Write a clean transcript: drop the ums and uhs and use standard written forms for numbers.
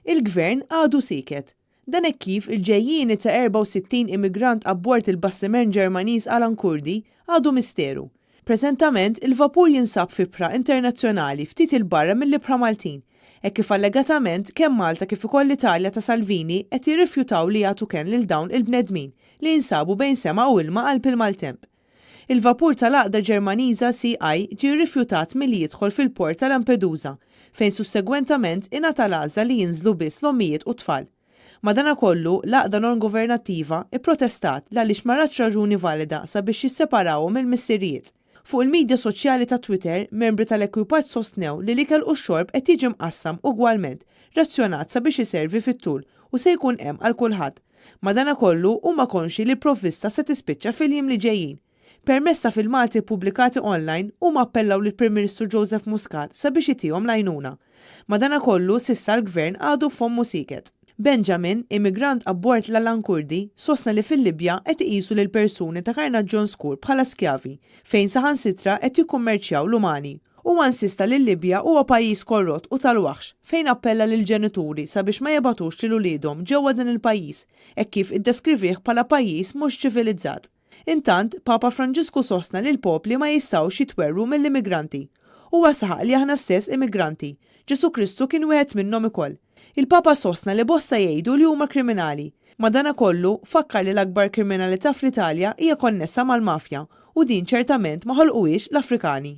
Il-gvern għadu siket. Dan hekk kif il-ġejjieni ta' 64 immigrant abbord il-bastiment Ġermaniż Alan Kurdi għadu misteru. Preżentament il-vapur jinsab fibra internazzjonali ftit il-barra mill-Ibħra Maltin, hekk kif allegatament kemm Malta kif ukoll l-Italja ta' Salvini qed jirrifjutaw li jagħtu kenn lil dawn il-bnedmin li jinsabu bejn sema u ilma qalb il-maltemp. Il-vapur tal-Aqda Ġermaniża CI ġie rrifjutat milli jidħol fil-port ta' Lampedusa, fejn sussegwentament ingħata l-għażla li jinżlu biss l-ommijiet u tfal. Madankollu l-Aqda non-governattiva ipprotestat għaliex ma ratx raġuni valida sabiex jisseparawhom mill-missirijiet. Fuq il-medja soċjali ta' Twitter, membri tal-ekwipaġġ sostnew li l-ikel u x-xorb qed jiġi mqassam ugwalment, razzjonat sabiex iservi fit-tul u se jkun hemm għal kulħadd. Madankollu huma konxi li l-provvista se tispiċċa fil-jiem li ġejjin. Permezz ta' filmati pubblikati online huma appellaw lill-Prim Ministru Joseph Muscat sabiex itihom l-għajnuna. Madankollu s'issa l-Gvern għadu f'ommu siket. Benjamin, immigrant abbord l-Alan Kurdi, sostna li fil-Libja qed iqisu lil persuni ta' Carnarvon School bħala skjavi, fejn saħansitra qed jikkummerċjaw l-umani. Huwa insista li l-Libja huwa pajjiż korrott u tal-waħx, fejn appella lil ġenituri sabiex ma jebatux lil uliedhom ġewwa din il-pajjiż, hekk kif iddeskrivih bħala pajjiż mhux ċivilizzat. Intant, Papa Franġisku sostna li l-popli ma jistgħux jitwerru mill-immigranti. Huwa saħaq li aħna stess immigranti. Ġesu Kristu kien wieħed minnhom ukoll. Il-Papa sostna li bosta jgħidu li huma kriminali. Madankollu fakkar li l-akbar kriminalità fl-Italja hija konnessa mal-mafja u din ċertament ma ħolquhiex l-Afrikani.